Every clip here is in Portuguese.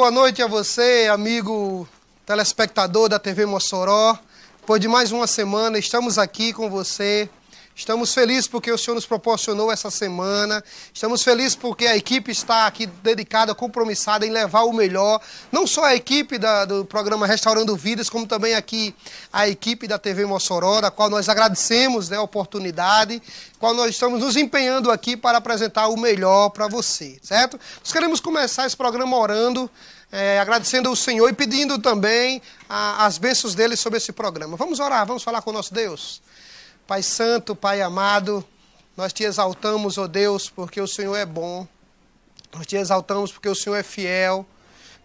boa noite a você, amigo telespectador da TV Mossoró. Depois de mais uma semana, estamos aqui com você. Estamos felizes porque o Senhor nos proporcionou essa semana. Estamos felizes porque a equipe está aqui dedicada, compromissada em levar o melhor. Não só a equipe do programa Restaurando Vidas, como também aqui a equipe da TV Mossoró, da qual nós agradecemos, a oportunidade, qual nós estamos nos empenhando aqui para apresentar o melhor para você, certo? Nós queremos começar esse programa orando, agradecendo ao Senhor e pedindo também as bênçãos dele sobre esse programa. Vamos orar, vamos falar com o nosso Deus. Pai Santo, Pai amado, nós te exaltamos, ó Deus, porque o Senhor é bom. Nós te exaltamos porque o Senhor é fiel.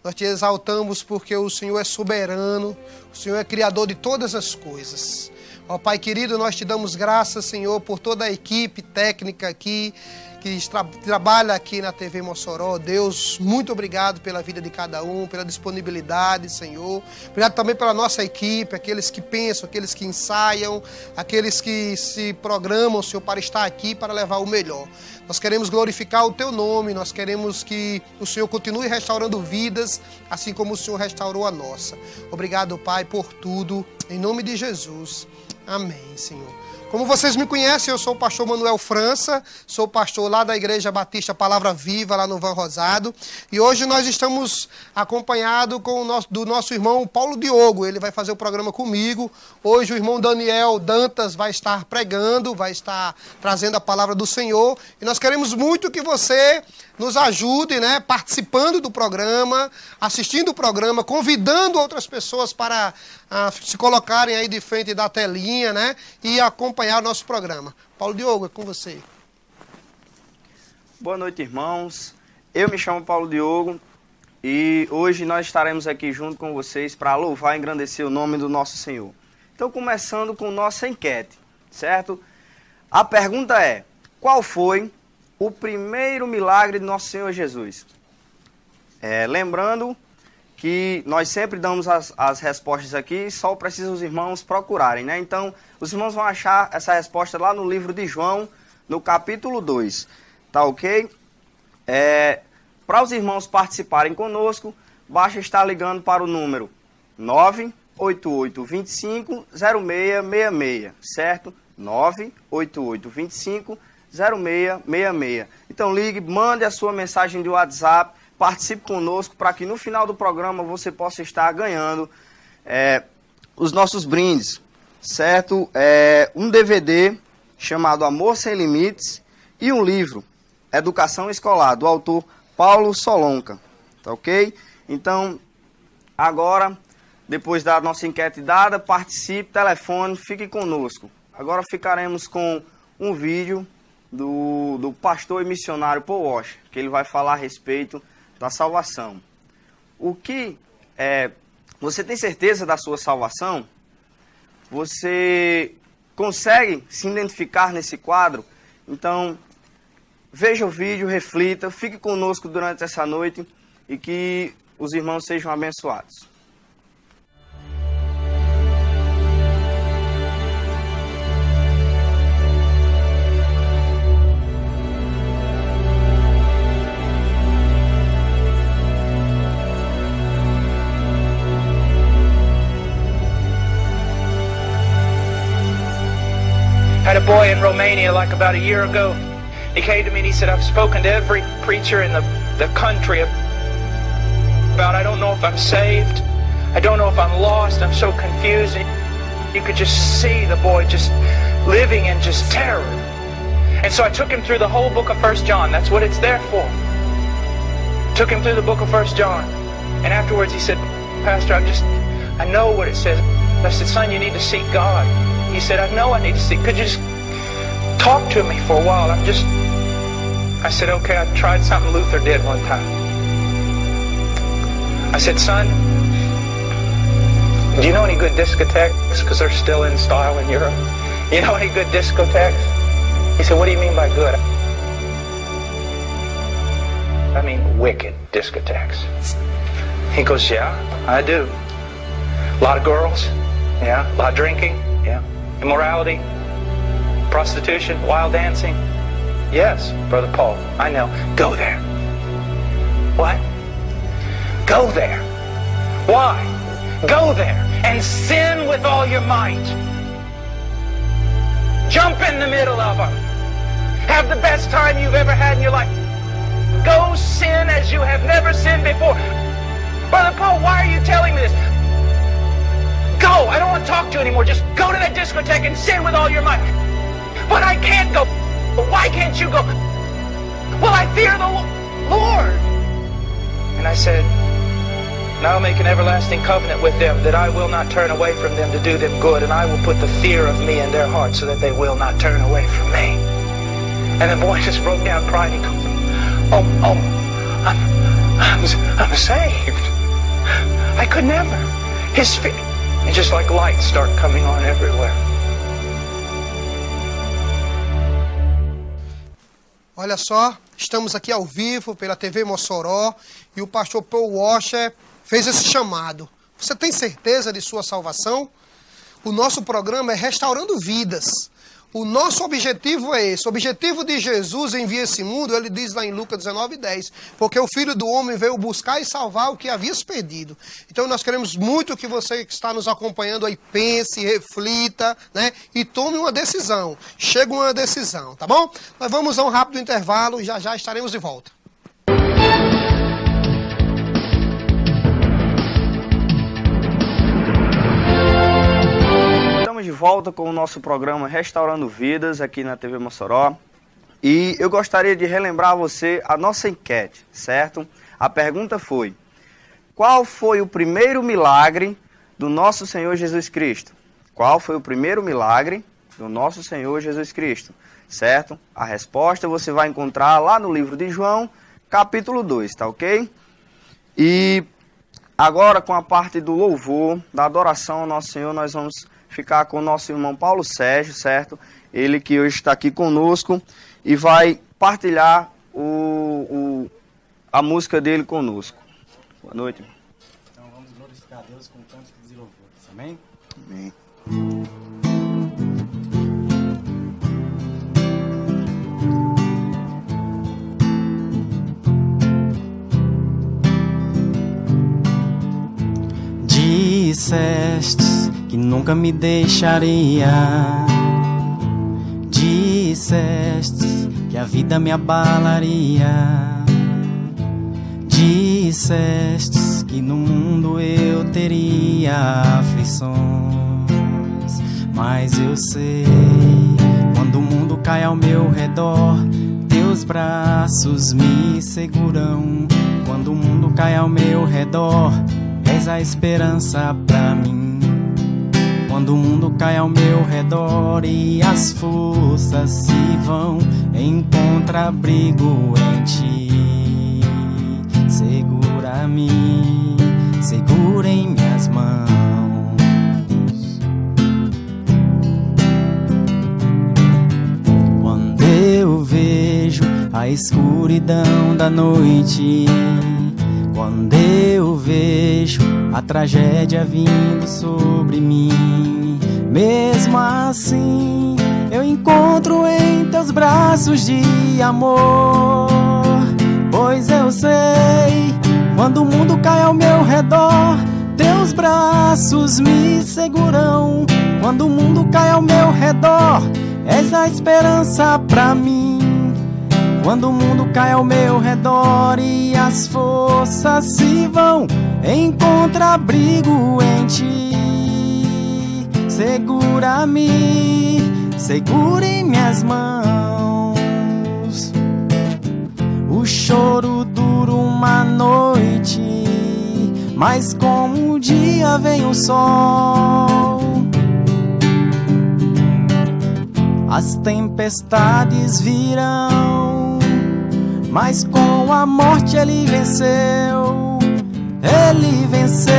Nós te exaltamos porque o Senhor é soberano. O Senhor é criador de todas as coisas. Ó Pai querido, nós te damos graças, Senhor, por toda a equipe técnica aqui, que trabalha aqui na TV Mossoró. Deus, muito obrigado pela vida de cada um, pela disponibilidade, Senhor. Obrigado também pela nossa equipe, aqueles que pensam, aqueles que ensaiam, aqueles que se programam, Senhor, para estar aqui, para levar o melhor. Nós queremos glorificar o Teu nome, nós queremos que o Senhor continue restaurando vidas, assim como o Senhor restaurou a nossa. Obrigado, Pai, por tudo, em nome de Jesus. Amém, Senhor. Como vocês me conhecem, eu sou o pastor Manuel França, sou pastor lá da Igreja Batista Palavra Viva, lá no Van Rosado. E hoje nós estamos acompanhados do nosso irmão Paulo Diogo. Ele vai fazer o programa comigo. Hoje o irmão Daniel Dantas vai estar pregando, vai estar trazendo a palavra do Senhor. E nós queremos muito que você nos ajude, participando do programa, assistindo o programa, convidando outras pessoas para se colocarem aí de frente da telinha, e acompanhar o nosso programa. Paulo Diogo, é com você. Boa noite, irmãos. Eu me chamo Paulo Diogo e hoje nós estaremos aqui junto com vocês para louvar e engrandecer o nome do nosso Senhor. Então, começando com nossa enquete, certo? A pergunta é: qual foi o primeiro milagre de nosso Senhor Jesus? Lembrando que nós sempre damos as respostas aqui, só precisa os irmãos procurarem, Então, os irmãos vão achar essa resposta lá no livro de João, no capítulo 2, tá ok? Para os irmãos participarem conosco, basta estar ligando para o número 988250666, certo? 988250666. Então ligue, mande a sua mensagem de WhatsApp, participe conosco para que no final do programa você possa estar ganhando os nossos brindes, certo? Um DVD chamado Amor Sem Limites e um livro, Educação Escolar, do autor Paulo Solonca, tá ok? Então, agora, depois da nossa enquete dada, participe, telefone, fique conosco. Agora ficaremos com um vídeo do pastor e missionário Paul Washer, que ele vai falar a respeito da salvação. Você tem certeza da sua salvação? Você consegue se identificar nesse quadro? Então, veja o vídeo, reflita, fique conosco durante essa noite e que os irmãos sejam abençoados. Had a boy in Romania like about a year ago. He came to me and he said, I've spoken to every preacher in the country about I don't know if I'm saved. I don't know if I'm lost. I'm so confused. You could just see the boy just living in just terror. And so I took him through the whole book of 1 John. That's what it's there for. Took him through the book of 1 John. And afterwards he said, Pastor, I know what it says. I said, son, you need to seek God. He said, I know I need to seek. Could you just talk to me for a while? I said, okay, I tried something Luther did one time. I said, son, do you know any good discotheques? Because they're still in style in Europe. You know any good discotheques? He said, what do you mean by good? I mean wicked discotheques. He goes, yeah, I do. A lot of girls, yeah, a lot of drinking, yeah. Immorality, prostitution, wild dancing. Yes, Brother Paul, I know. Go there. What? Go there. Why? Go there and sin with all your might. Jump in the middle of them. Have the best time you've ever had in your life. Go sin as you have never sinned before. Brother Paul, why are you telling me this? Go. I don't want to talk to you anymore. Just go to that discotheque and sin with all your might. But I can't go. Why can't you go? Well, I fear the Lord. And I said, and I'll make an everlasting covenant with them that I will not turn away from them to do them good, and I will put the fear of me in their hearts so that they will not turn away from me. And the boy just broke down crying. He goes, I'm saved. I could never. His feet, and just like lights start coming on everywhere. Olha só, estamos aqui ao vivo pela TV Mossoró e o pastor Paul Washer fez esse chamado. Você tem certeza de sua salvação? O nosso programa é Restaurando Vidas. O nosso objetivo é esse. O objetivo de Jesus em vir a esse mundo, ele diz lá em Lucas 19:10, porque o Filho do Homem veio buscar e salvar o que havia se perdido. Então nós queremos muito que você que está nos acompanhando aí pense, reflita, né? E tome uma decisão. Chega uma decisão, tá bom? Nós vamos a um rápido intervalo e já já estaremos de volta. De volta com o nosso programa Restaurando Vidas aqui na TV Mossoró. E eu gostaria de relembrar a você a nossa enquete, certo? A pergunta foi: qual foi o primeiro milagre do nosso Senhor Jesus Cristo? Qual foi o primeiro milagre do nosso Senhor Jesus Cristo? Certo? A resposta você vai encontrar lá no livro de João, capítulo 2, tá ok? E agora com a parte do louvor, da adoração ao nosso Senhor, nós vamos ficar com o nosso irmão Paulo Sérgio, certo? Ele que hoje está aqui conosco e vai partilhar a música dele conosco. Boa noite. Então vamos glorificar a Deus com cânticos e louvores. Amém? Amém. Dissestes que nunca me deixaria. Dissestes que a vida me abalaria. Dissestes que no mundo eu teria aflições. Mas eu sei, quando o mundo cai ao meu redor, teus braços me seguram. Quando o mundo cai ao meu redor, és a esperança pra mim. Quando o mundo cai ao meu redor e as forças se vão, encontra-abrigo em ti. Segura-me, segura em minhas mãos. Quando eu vejo a escuridão da noite, quando eu vejo a tragédia vindo sobre mim, mesmo assim eu encontro em teus braços de amor. Pois eu sei, quando o mundo cai ao meu redor, teus braços me seguram. Quando o mundo cai ao meu redor, és a esperança pra mim. Quando o mundo cai ao meu redor e as forças se vão, encontra-abrigo em ti. Segura-me, segura em minhas mãos. O choro dura uma noite, mas como o dia vem o sol. As tempestades virão, mas com a morte ele venceu. Ele venceu.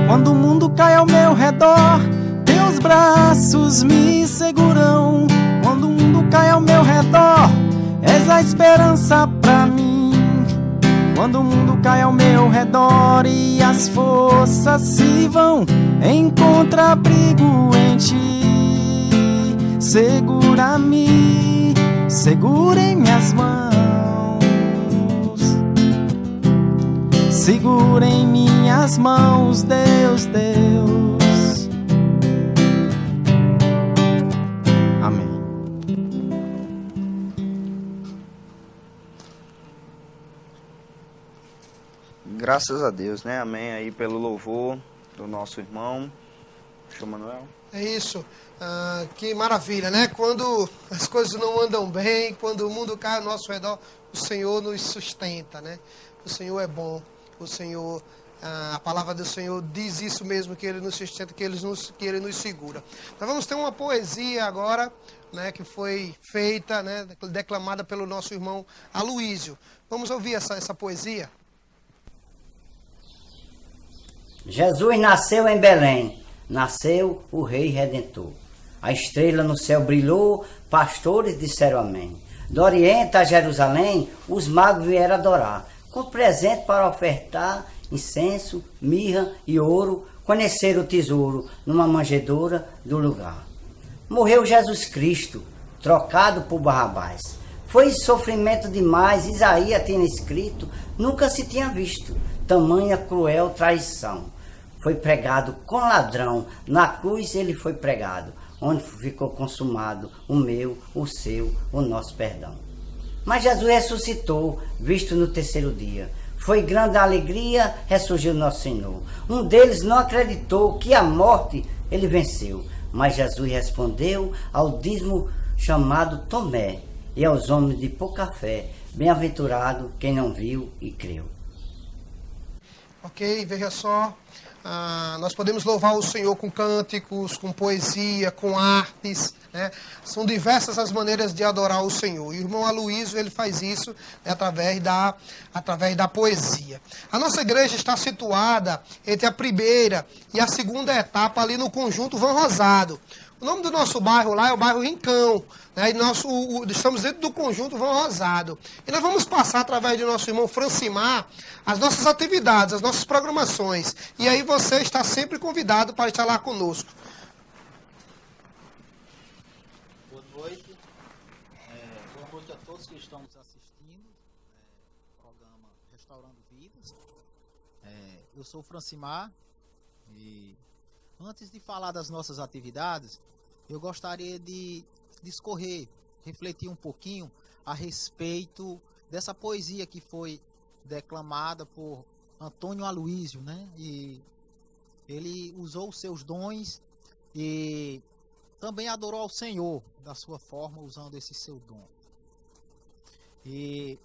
Quando o mundo cai ao meu redor, teus braços me seguram. Quando o mundo cai ao meu redor, és a esperança pra mim. Quando o mundo cai ao meu redor e as forças se vão, encontra-abrigo em ti. Segura-me, segura em minhas mãos. segura em minhas mãos, Deus, Deus. Amém. Graças a Deus, né? Amém aí pelo louvor do nosso irmão. Show, Manuel. É isso. Que maravilha, né? Quando as coisas não andam bem, quando o mundo cai ao nosso redor, o Senhor nos sustenta, né? O Senhor é bom. O Senhor, a palavra do Senhor diz isso mesmo, que Ele nos sustenta, que Ele nos segura. Nós vamos ter uma poesia agora, né? Que foi feita, né? Declamada pelo nosso irmão Aloísio. Vamos ouvir essa poesia? Jesus nasceu em Belém, nasceu o Rei Redentor. A estrela no céu brilhou, pastores disseram amém. Do Oriente a Jerusalém, os magos vieram adorar, com presente para ofertar, incenso, mirra e ouro, conheceram o tesouro numa manjedoura do lugar. Morreu Jesus Cristo, trocado por Barrabás. Foi sofrimento demais, Isaías tinha escrito, nunca se tinha visto tamanha cruel traição. Foi pregado com ladrão, na cruz ele foi pregado, onde ficou consumado o meu, o seu, o nosso perdão. Mas Jesus ressuscitou, visto no terceiro dia. Foi grande a alegria, ressurgiu nosso Senhor. Um deles não acreditou que a morte ele venceu, mas Jesus respondeu ao dízimo chamado Tomé e aos homens de pouca fé, bem-aventurado quem não viu e creu. Ok, veja só. Nós podemos louvar o Senhor com cânticos, com poesia, com artes, né? São diversas as maneiras de adorar o Senhor. E o irmão Aloísio, ele faz isso, né, através da poesia. A nossa igreja está situada entre a primeira e a segunda etapa ali no conjunto Van Rosado. O nome do nosso bairro lá é o bairro Rincão, né? E estamos dentro do conjunto Van Rosado. E nós vamos passar, através do nosso irmão Francimar, as nossas atividades, as nossas programações. E aí você está sempre convidado para estar lá conosco. Boa noite. Boa noite a todos que estão nos assistindo. Programa Restaurando Vidas. Eu sou o Francimar e antes de falar das nossas atividades, eu gostaria de discorrer, refletir um pouquinho a respeito dessa poesia que foi declamada por Antônio Aloísio, né? E ele usou os seus dons e também adorou ao Senhor da sua forma, usando esse seu dom. E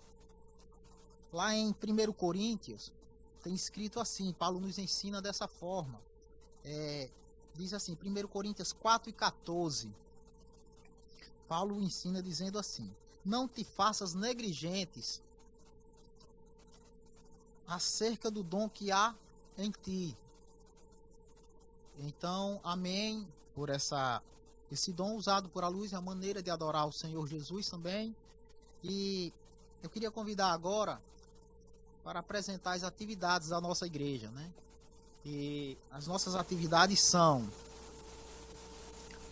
lá em 1 Coríntios, tem escrito assim, Paulo nos ensina dessa forma. Diz assim, 1 Coríntios 4:14, Paulo ensina dizendo assim: não te faças negligentes acerca do dom que há em ti. Então, amém por esse dom usado por Aloísio, a maneira de adorar o Senhor Jesus também. E eu queria convidar agora para apresentar as atividades da nossa igreja, né? E as nossas atividades são: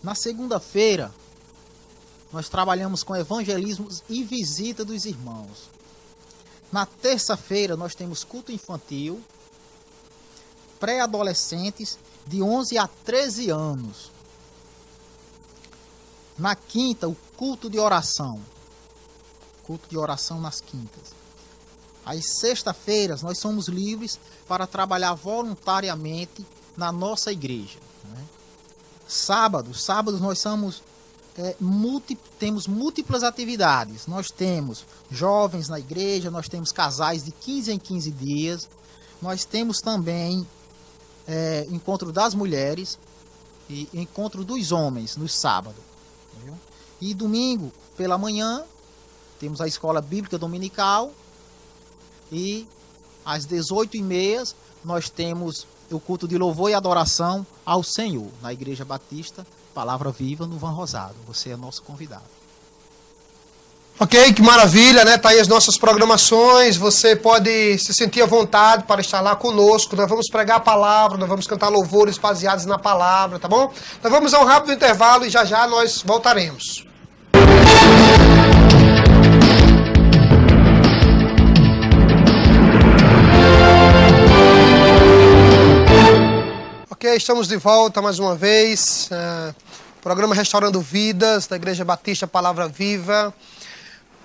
na segunda-feira, nós trabalhamos com evangelismo e visita dos irmãos. Na terça-feira, nós temos culto infantil, pré-adolescentes de 11 a 13 anos. Na quinta, o culto de oração. Culto de oração nas quintas. Às sexta-feiras, nós somos livres para trabalhar voluntariamente na nossa igreja, né? Sábados nós somos, temos múltiplas atividades. Nós temos jovens na igreja, nós temos casais de 15 em 15 dias, nós temos também encontro das mulheres e encontro dos homens no sábado. Entendeu? E domingo, pela manhã, temos a escola bíblica dominical. E às 18h30 nós temos o culto de louvor e adoração ao Senhor, na Igreja Batista Palavra Viva, no Van Rosado. Você é nosso convidado. Ok, que maravilha, né? Tá aí as nossas programações. Você pode se sentir à vontade para estar lá conosco. Nós vamos pregar a palavra, nós vamos cantar louvores baseados na palavra, tá bom? Nós vamos a um rápido intervalo e já nós voltaremos. aí, estamos de volta mais uma vez. Programa Restaurando Vidas, da Igreja Batista Palavra Viva.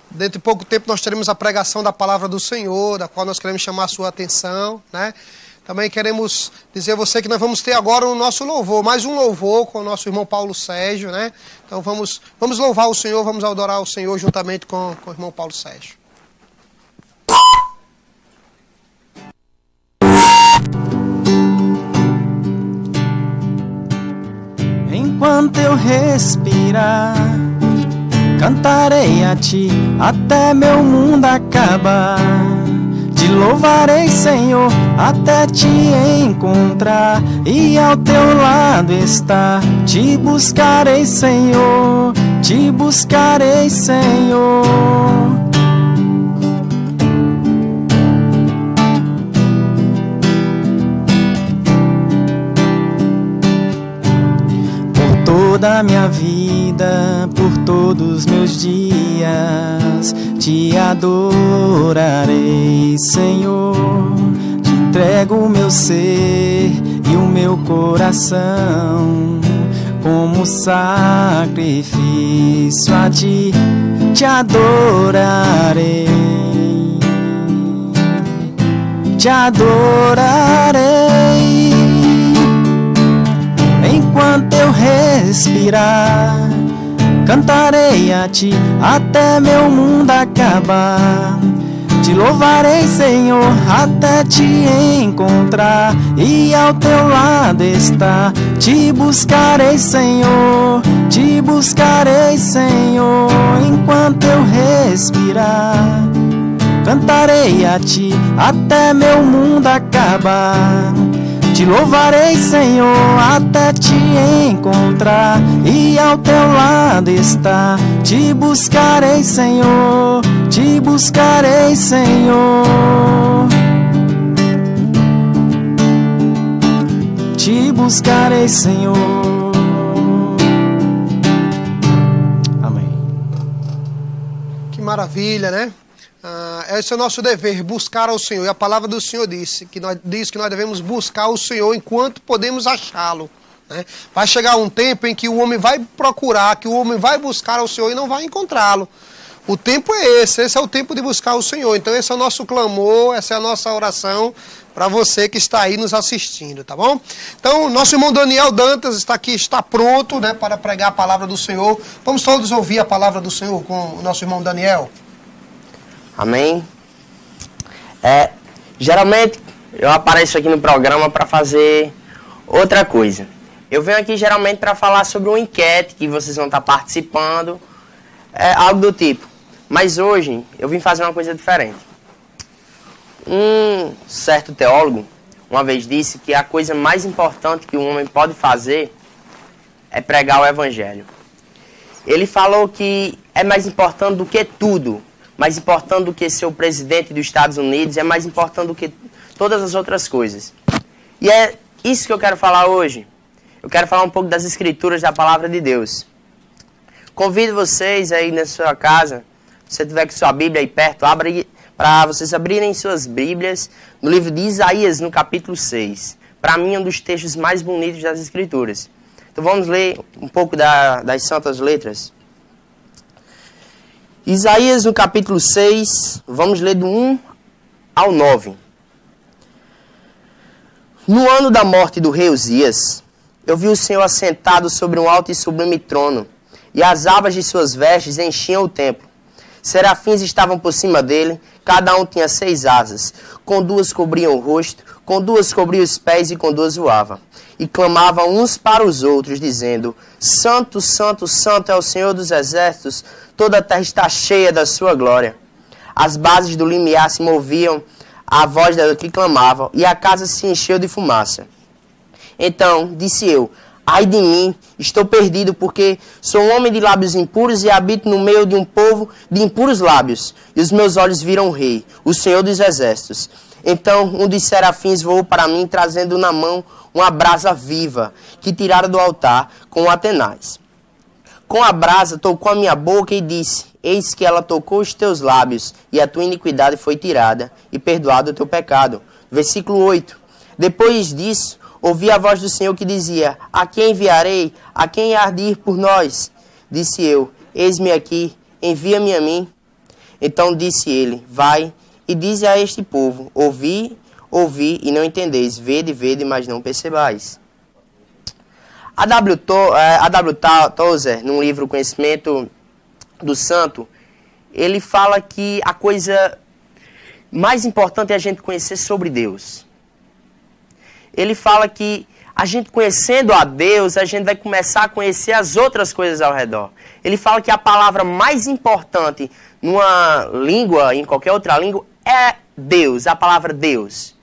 Dentro de pouco tempo nós teremos a pregação da Palavra do Senhor, da qual nós queremos chamar a sua atenção, né? Também queremos dizer a você que nós vamos ter agora o nosso louvor, mais um louvor com o nosso irmão Paulo Sérgio, né? Então vamos louvar o Senhor, vamos adorar o Senhor juntamente com o irmão Paulo Sérgio. Enquanto eu respirar, cantarei a ti até meu mundo acabar. Te louvarei, Senhor, até te encontrar e ao teu lado estar. Te buscarei, Senhor, te buscarei, Senhor. Toda a minha vida, por todos meus dias, te adorarei, Senhor. Te entrego o meu ser e o meu coração como sacrifício a ti, te adorarei, te adorarei. Enquanto eu respirar, cantarei a ti até meu mundo acabar. Te louvarei, Senhor, até te encontrar e ao teu lado estar. Te buscarei, Senhor, te buscarei, Senhor. Enquanto eu respirar, cantarei a ti até meu mundo acabar. Te louvarei, Senhor, até te encontrar e ao teu lado estar. Te buscarei, Senhor, te buscarei, Senhor. Te buscarei, Senhor. Amém. Que maravilha, né? Esse é o nosso dever, buscar ao Senhor. E a palavra do Senhor diz que nós devemos buscar o Senhor enquanto podemos achá-lo, né? Vai chegar um tempo em que o homem vai procurar, que o homem vai buscar ao Senhor e não vai encontrá-lo. O tempo é esse é o tempo de buscar o Senhor. Então esse é o nosso clamor, essa é a nossa oração para você que está aí nos assistindo, tá bom? Então, nosso irmão Daniel Dantas está aqui, está pronto, né, para pregar a palavra do Senhor. Vamos todos ouvir a palavra do Senhor com o nosso irmão Daniel. Amém? Geralmente eu apareço aqui no programa para fazer outra coisa. Eu venho aqui geralmente para falar sobre uma enquete que vocês vão estar participando, algo do tipo. Mas hoje eu vim fazer uma coisa diferente. Um certo teólogo uma vez disse que a coisa mais importante que um homem pode fazer é pregar o evangelho. Ele falou que é mais importante do que tudo. Mais importante do que ser o presidente dos Estados Unidos, é mais importante do que todas as outras coisas. E é isso que eu quero falar hoje. Eu quero falar um pouco das escrituras da palavra de Deus. Convido vocês aí na sua casa, se você tiver com sua Bíblia aí perto, para vocês abrirem suas Bíblias no livro de Isaías, no capítulo 6. Para mim, um dos textos mais bonitos das escrituras. Então vamos ler um pouco das santas letras. Isaías, no capítulo 6, vamos ler do 1 ao 9. No ano da morte do rei Uzias, eu vi o Senhor assentado sobre um alto e sublime trono, e as abas de suas vestes enchiam o templo. Serafins estavam por cima dele, cada um tinha 6 asas, com 2 cobriam o rosto, com 2 cobriam os pés e com 2 voavam. E clamavam uns para os outros, dizendo: Santo, Santo, Santo é o Senhor dos exércitos, toda a terra está cheia da sua glória. As bases do limiar se moviam à voz da que clamavam, e a casa se encheu de fumaça. Então disse eu: ai de mim, estou perdido, porque sou um homem de lábios impuros e habito no meio de um povo de impuros lábios. E os meus olhos viram o rei, o Senhor dos exércitos. Então um dos serafins voou para mim, trazendo na mão uma brasa viva, que tiraram do altar com atenaz. Com a brasa tocou a minha boca e disse: eis que ela tocou os teus lábios, e a tua iniquidade foi tirada, e perdoado o teu pecado. Versículo 8. Depois disso, ouvi a voz do Senhor que dizia: a quem enviarei? A quem há de ir por nós? Disse eu: eis-me aqui, envia-me a mim. Então disse ele: vai e dize a este povo: ouvi e não entendeis, vede, mas não percebais. A W. Tozer, num livro Conhecimento do Santo, ele fala que a coisa mais importante é a gente conhecer sobre Deus. Ele fala que a gente conhecendo a Deus, a gente vai começar a conhecer as outras coisas ao redor. Ele fala que a palavra mais importante numa língua, em qualquer outra língua, é Deus, a palavra Deus.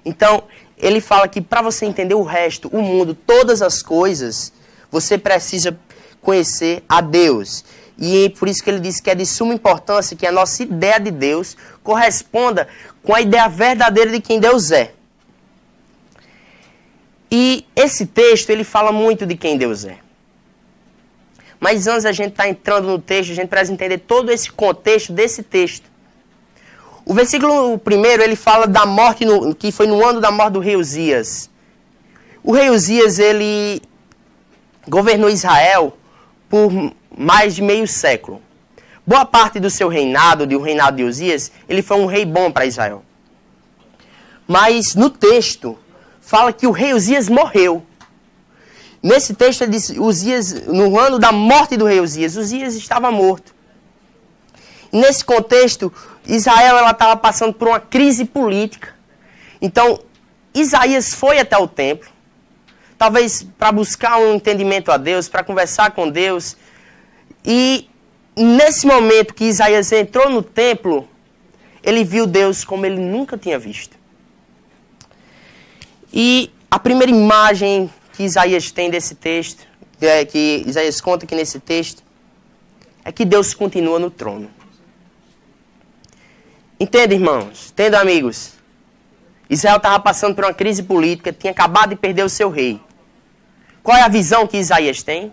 Então, ele fala que para você entender o resto, o mundo, todas as coisas, você precisa conhecer a Deus. E por isso que ele diz que é de suma importância que a nossa ideia de Deus corresponda com a ideia verdadeira de quem Deus é. E esse texto, ele fala muito de quem Deus é. Mas antes a gente está entrando no texto, a gente precisa entender todo esse contexto desse texto. O versículo 1, ele fala da morte, que foi no ano da morte do rei Uzias. O rei Uzias, ele governou Israel por mais de meio século. Boa parte do seu reinado, do reinado de Uzias, ele foi um rei bom para Israel. Mas no texto, fala que o rei Uzias morreu. Nesse texto ele diz, no ano da morte do rei Uzias estava morto. E nesse contexto, Israel estava passando por uma crise política. Então, Isaías foi até o templo, talvez para buscar um entendimento a Deus, para conversar com Deus. E nesse momento que Isaías entrou no templo, ele viu Deus como ele nunca tinha visto. E a primeira imagem que Isaías tem desse texto, que Isaías conta aqui nesse texto, é que Deus continua no trono. Entenda, irmãos, entenda, amigos. Israel estava passando por uma crise política, tinha acabado de perder o seu rei. Qual é a visão que Isaías tem?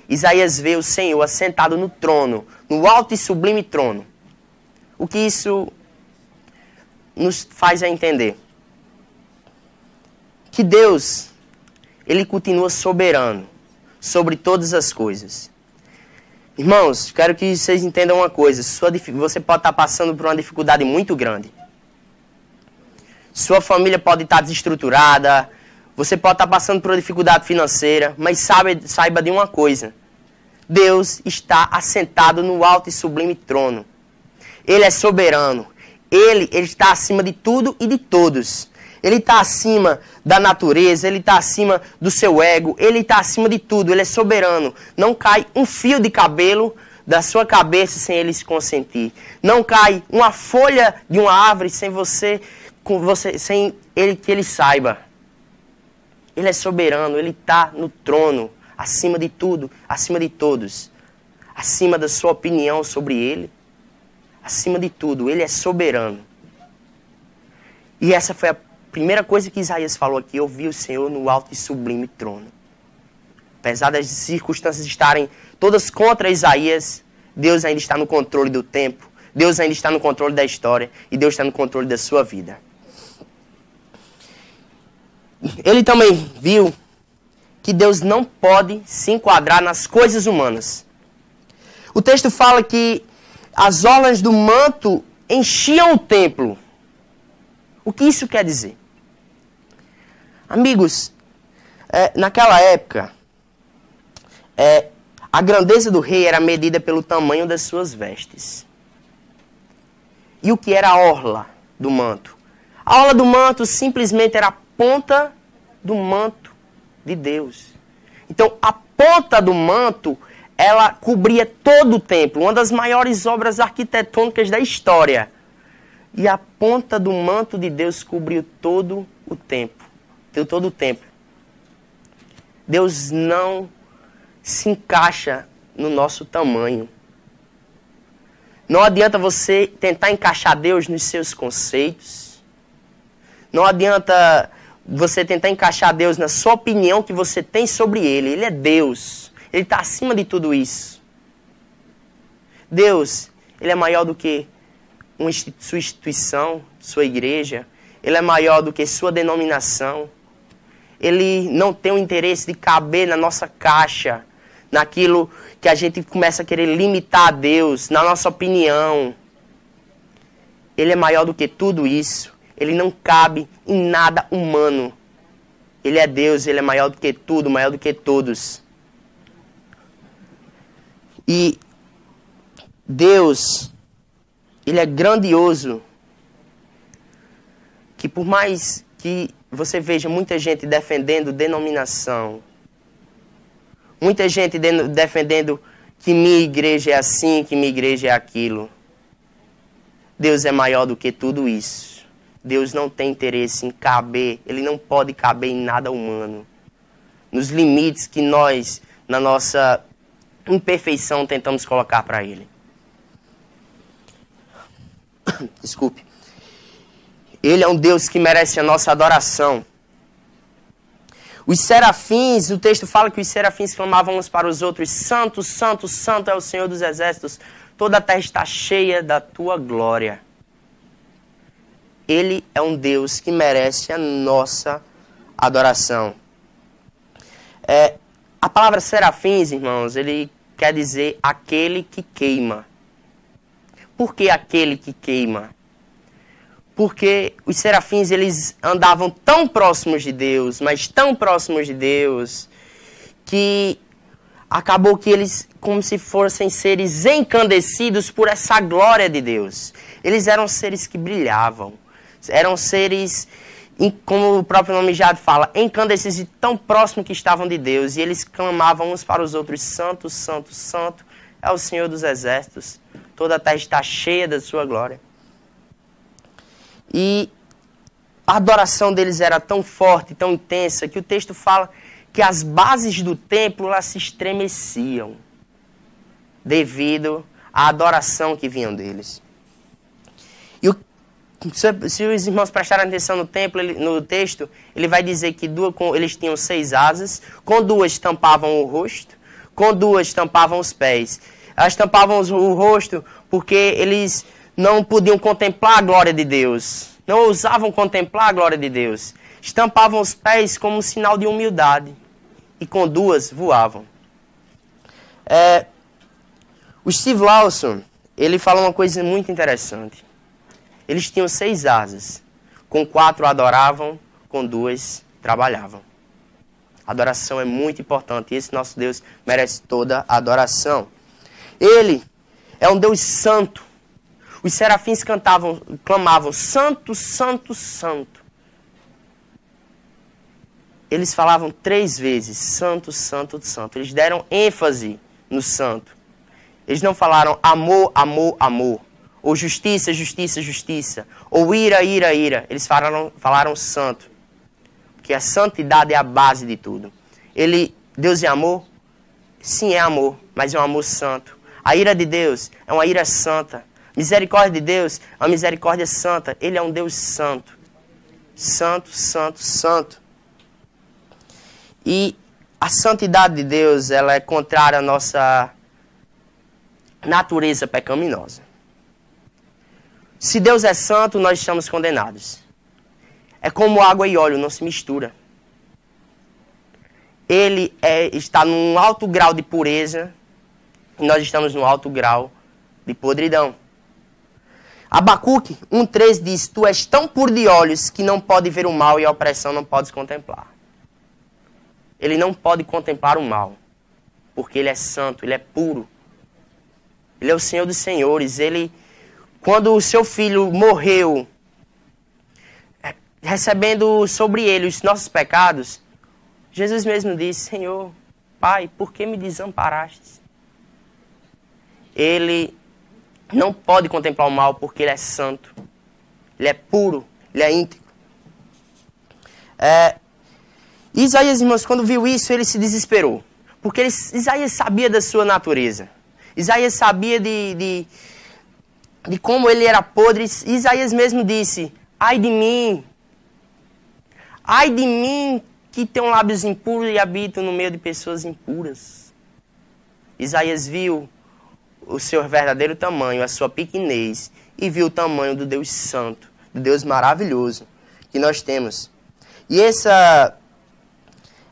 Isaías vê o Senhor assentado no trono, no alto e sublime trono. O que isso nos faz a entender? Que Deus, Ele continua soberano sobre todas as coisas. Irmãos, quero que vocês entendam uma coisa. Você pode estar passando por uma dificuldade muito grande. Sua família pode estar desestruturada. Você pode estar passando por uma dificuldade financeira. Mas saiba de uma coisa. Deus está assentado no alto e sublime trono. Ele é soberano. Ele está acima de tudo e de todos. Ele está acima da natureza, ele está acima do seu ego, ele está acima de tudo, ele é soberano. Não cai um fio de cabelo da sua cabeça sem ele se consentir. Não cai uma folha de uma árvore sem sem ele que ele saiba. Ele é soberano, ele está no trono, acima de tudo, acima de todos. Acima da sua opinião sobre ele. Acima de tudo, ele é soberano. E essa foi a primeira coisa que Isaías falou aqui: eu vi o Senhor no alto e sublime trono. Apesar das circunstâncias estarem todas contra Isaías, Deus ainda está no controle do tempo, Deus ainda está no controle da história e Deus está no controle da sua vida. Ele também viu que Deus não pode se enquadrar nas coisas humanas. O texto fala que as orlas do manto enchiam o templo. O que isso quer dizer? Amigos, naquela época, a grandeza do rei era medida pelo tamanho das suas vestes. E o que era a orla do manto? A orla do manto simplesmente era a ponta do manto de Deus. Então, a ponta do manto, ela cobria todo o templo, uma das maiores obras arquitetônicas da história. E a ponta do manto de Deus cobriu todo o templo. Todo o templo. Deus não se encaixa no nosso tamanho. Não adianta você tentar encaixar Deus nos seus conceitos. Não adianta você tentar encaixar Deus na sua opinião que você tem sobre Ele. Ele é Deus. Ele está acima de tudo isso. Deus, Ele é maior do que sua instituição, sua igreja. Ele é maior do que sua denominação. ele não tem o interesse de caber na nossa caixa, naquilo que a gente começa a querer limitar a Deus, na nossa opinião. Ele é maior do que tudo isso. Ele não cabe em nada humano. Ele é Deus, ele é maior do que tudo, maior do que todos. E Deus, ele é grandioso. Que por mais que você veja muita gente defendendo denominação, muita gente defendendo que minha igreja é assim, que minha igreja é aquilo, Deus é maior do que tudo isso. Deus não tem interesse em caber, ele não pode caber em nada humano. Nos limites que nós, na nossa imperfeição, tentamos colocar para ele. Desculpe. Ele é um Deus que merece a nossa adoração. Os serafins, o texto fala que os serafins clamavam uns para os outros: Santo, Santo, Santo é o Senhor dos Exércitos, toda a terra está cheia da tua glória. Ele é um Deus que merece a nossa adoração. A palavra serafins, irmãos, ele quer dizer aquele que queima. Por que aquele que queima? Porque os serafins, eles andavam tão próximos de Deus, mas tão próximos de Deus, que acabou que eles, como se fossem seres encandecidos por essa glória de Deus. Eles eram seres que brilhavam. Eram seres, como o próprio nome já fala, encandecidos e tão próximos que estavam de Deus. E eles clamavam uns para os outros: Santo, Santo, Santo é o Senhor dos Exércitos. Toda a terra está cheia da sua glória. E a adoração deles era tão forte, tão intensa, que o texto fala que as bases do templo lá se estremeciam devido à adoração que vinham deles. E se os irmãos prestarem atenção no templo, no texto, ele vai dizer que eles tinham 6 asas, com 2 tampavam o rosto, com 2 tampavam os pés. Elas tampavam o rosto porque eles não podiam contemplar a glória de Deus, não ousavam contemplar a glória de Deus. Estampavam os pés como um sinal de humildade, e com 2 voavam. O Steve Lawson, ele fala uma coisa muito interessante. Eles tinham 6 asas. Com 4 adoravam, com 2 trabalhavam. A adoração é muito importante. E esse nosso Deus merece toda a adoração. Ele é um Deus santo. Os serafins clamavam: Santo, Santo, Santo. Eles falavam 3 vezes: Santo, Santo, Santo. Eles deram ênfase no santo. Eles não falaram amor, amor, amor. Ou justiça, justiça, justiça. Ou ira, ira, ira. Eles falaram santo. Porque a santidade é a base de tudo. Deus é amor? Sim, é amor. Mas é um amor santo. A ira de Deus é uma ira santa. Misericórdia de Deus é uma misericórdia santa. Ele é um Deus santo. Santo, santo, santo. E a santidade de Deus, ela é contrária à nossa natureza pecaminosa. Se Deus é santo, nós estamos condenados. É como água e óleo, não se mistura. Ele está num alto grau de pureza e nós estamos num alto grau de podridão. Abacuque 1,3 diz: Tu és tão puro de olhos que não pode ver o mal e a opressão não podes contemplar. Ele não pode contemplar o mal, porque ele é santo, ele é puro. Ele é o Senhor dos Senhores. Quando o seu filho morreu, recebendo sobre ele os nossos pecados, Jesus mesmo disse: Senhor, Pai, por que me desamparastes? Ele não pode contemplar o mal porque ele é santo. Ele é puro, ele é íntegro. Isaías, irmãos, quando viu isso, ele se desesperou. Porque Isaías sabia da sua natureza. Isaías sabia de como ele era podre. Isaías mesmo disse: ai de mim que tenho lábios impuros e habito no meio de pessoas impuras. Isaías viu o seu verdadeiro tamanho, a sua pequenez, e viu o tamanho do Deus santo, do Deus maravilhoso que nós temos. E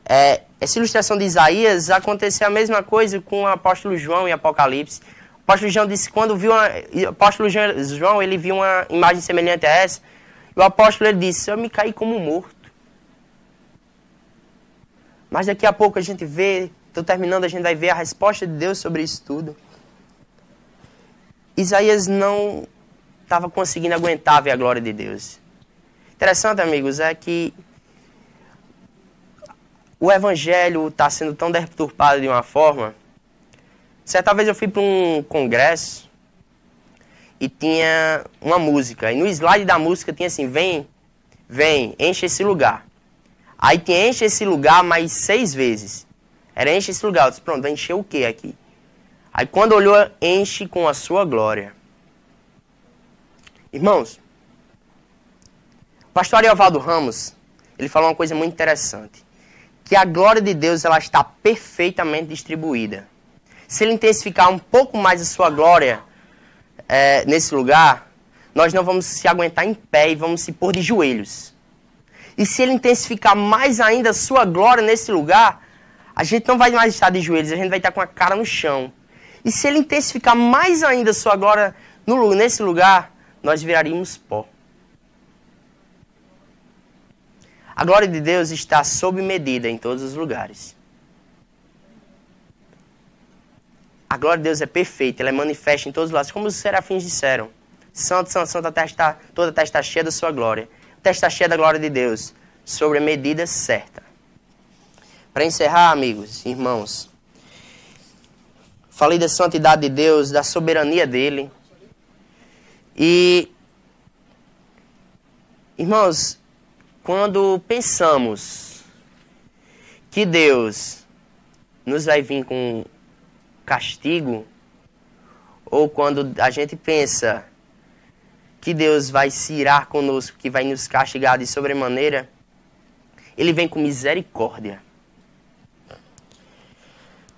Essa ilustração de Isaías aconteceu a mesma coisa com o apóstolo João em Apocalipse. O apóstolo João disse que quando viu o apóstolo João, ele viu uma imagem semelhante a essa. E o apóstolo ele disse, eu me caí como morto. Mas daqui a pouco a gente vê, estou terminando, a gente vai ver a resposta de Deus sobre isso tudo. Isaías não estava conseguindo aguentar ver a glória de Deus. Interessante, amigos, é que o evangelho está sendo tão deturpado de uma forma. Certa vez eu fui para um congresso e tinha uma música. E no slide da música tinha assim, vem, enche esse lugar. Aí tinha enche esse lugar mais 6 vezes. Era enche esse lugar. Eu disse, pronto, vai encher o quê aqui? Aí quando olhou, enche com a sua glória. Irmãos, o pastor Ariovaldo Ramos, ele falou uma coisa muito interessante. Que a glória de Deus ela está perfeitamente distribuída. Se ele intensificar um pouco mais a sua glória nesse lugar, nós não vamos se aguentar em pé e vamos se pôr de joelhos. E se ele intensificar mais ainda a sua glória nesse lugar, a gente não vai mais estar de joelhos, a gente vai estar com a cara no chão. E se ele intensificar mais ainda a sua glória nesse lugar, nós viraríamos pó. A glória de Deus está sob medida em todos os lugares. A glória de Deus é perfeita, ela é manifesta em todos os lados, como os serafins disseram. Santo, santo, santo, toda a terra está cheia da sua glória. A terra está cheia da glória de Deus, sobre a medida certa. Para encerrar, amigos, irmãos, falei da santidade de Deus, da soberania dele. E, irmãos, quando pensamos que Deus nos vai vir com castigo, ou quando a gente pensa que Deus vai se irar conosco, que vai nos castigar de sobremaneira, ele vem com misericórdia.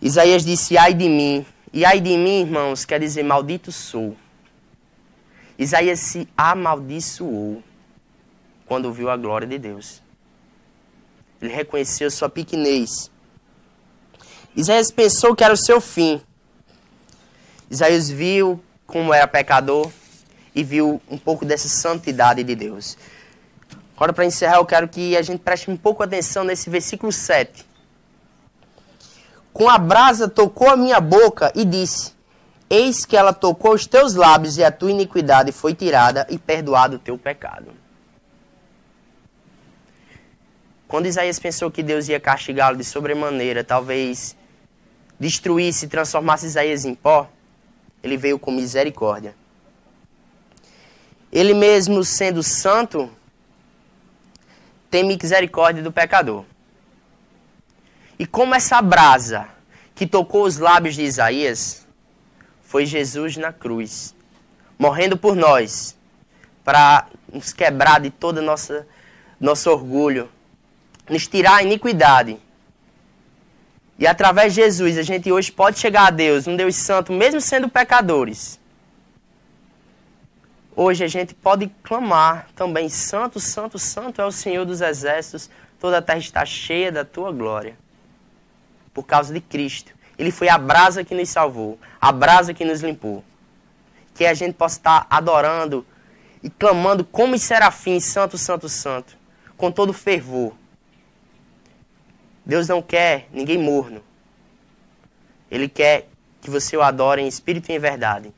Isaías disse, ai de mim. E ai de mim, irmãos, quer dizer maldito sou. Isaías se amaldiçoou quando viu a glória de Deus. Ele reconheceu sua pequenez. Isaías pensou que era o seu fim. Isaías viu como era pecador e viu um pouco dessa santidade de Deus. Agora, para encerrar, eu quero que a gente preste um pouco atenção nesse versículo 7. Com a brasa tocou a minha boca e disse, eis que ela tocou os teus lábios e a tua iniquidade foi tirada e perdoado o teu pecado. Quando Isaías pensou que Deus ia castigá-lo de sobremaneira, talvez destruísse e transformasse Isaías em pó, ele veio com misericórdia. Ele mesmo sendo santo, tem misericórdia do pecador. E como essa brasa que tocou os lábios de Isaías, foi Jesus na cruz, morrendo por nós, para nos quebrar de todo nosso orgulho, nos tirar a iniquidade. E através de Jesus, a gente hoje pode chegar a Deus, um Deus santo, mesmo sendo pecadores. Hoje a gente pode clamar também, santo, santo, santo é o Senhor dos exércitos, toda a terra está cheia da tua glória. Por causa de Cristo. Ele foi a brasa que nos salvou, a brasa que nos limpou. Que a gente possa estar adorando e clamando como os serafins, santo, santo, santo, com todo fervor. Deus não quer ninguém morno. Ele quer que você o adore em espírito e em verdade.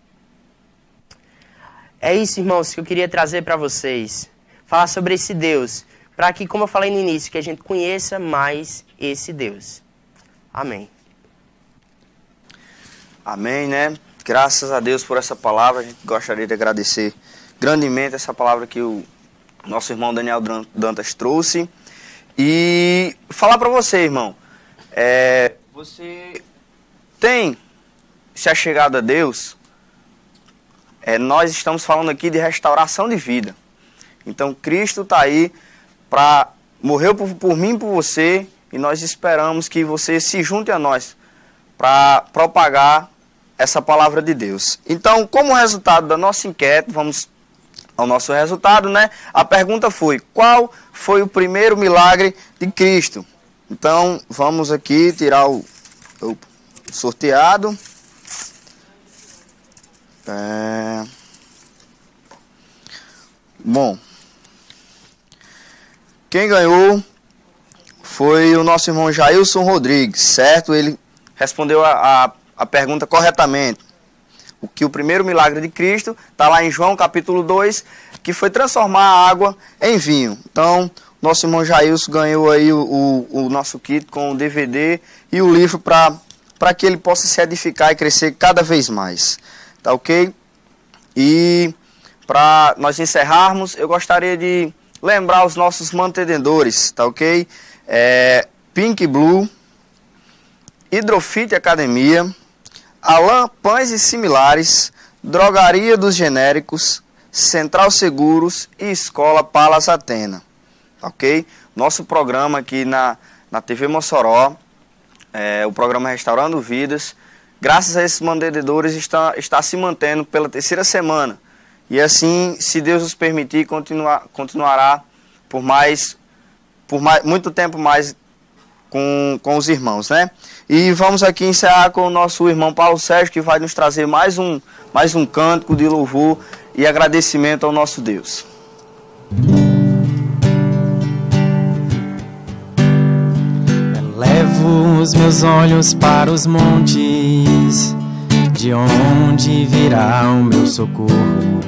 É isso, irmãos, que eu queria trazer para vocês. Falar sobre esse Deus. Para que, como eu falei no início, que a gente conheça mais esse Deus. Amém. Amém, né? Graças a Deus por essa palavra. A gente gostaria de agradecer grandemente essa palavra que o nosso irmão Daniel Dantas trouxe. E falar para você, irmão. Você tem se achegado a Deus. Nós estamos falando aqui de restauração de vida. Então, Cristo está aí morreu por mim e por você. E nós esperamos que você se junte a nós para propagar essa palavra de Deus. Então, como resultado da nossa enquete, vamos ao nosso resultado, né? A pergunta foi, qual foi o primeiro milagre de Cristo? Então, vamos aqui tirar o sorteado. Bom, quem ganhou foi o nosso irmão Jailson Rodrigues, certo? Ele respondeu a pergunta corretamente. O primeiro milagre de Cristo está lá em João capítulo 2, que foi transformar a água em vinho. Então, nosso irmão Jailson ganhou aí o nosso kit com o DVD e o livro para que ele possa se edificar e crescer cada vez mais. Tá ok? E para nós encerrarmos, eu gostaria de lembrar os nossos mantenedores, tá ok? Pink Blue, Hidrofit Academia, Alan Pães e Similares, Drogaria dos Genéricos, Central Seguros e Escola Palas Atena. Ok? Nosso programa aqui na TV Mossoró, o programa Restaurando Vidas, graças a esses mantenedores está se mantendo pela 3ª semana. E assim, se Deus nos permitir, continuará por muito tempo mais com os irmãos, né? E vamos aqui encerrar com o nosso irmão Paulo Sérgio, que vai nos trazer mais um cântico de louvor e agradecimento ao nosso Deus. Elevo os meus olhos para os montes, de onde virá o meu socorro?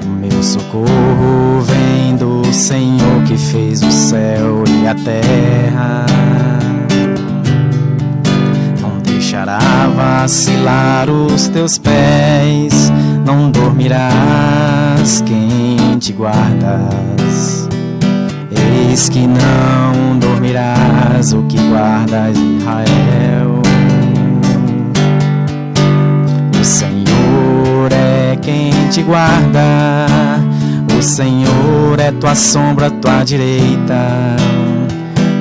O meu socorro vem do Senhor que fez o céu e a terra. Não deixará vacilar os teus pés, não dormirás quem te guardas. Eis que não dormirás o que guardas, Israel. O Senhor é quem te guarda, o Senhor é tua sombra, tua direita.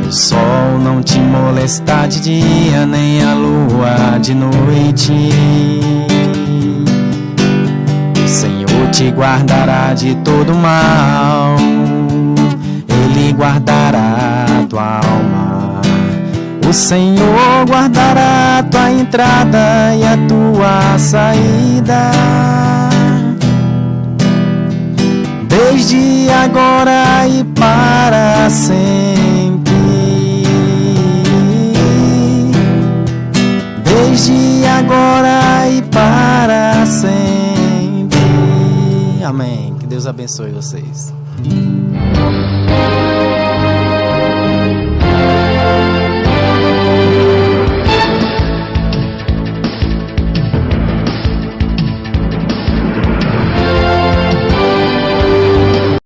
O sol não te molesta de dia, nem a lua de noite. O Senhor te guardará de todo mal, Ele guardará a tua alma. O Senhor guardará a tua entrada e a tua saída, desde agora e para sempre. Desde agora e para sempre. Amém. Que Deus abençoe vocês.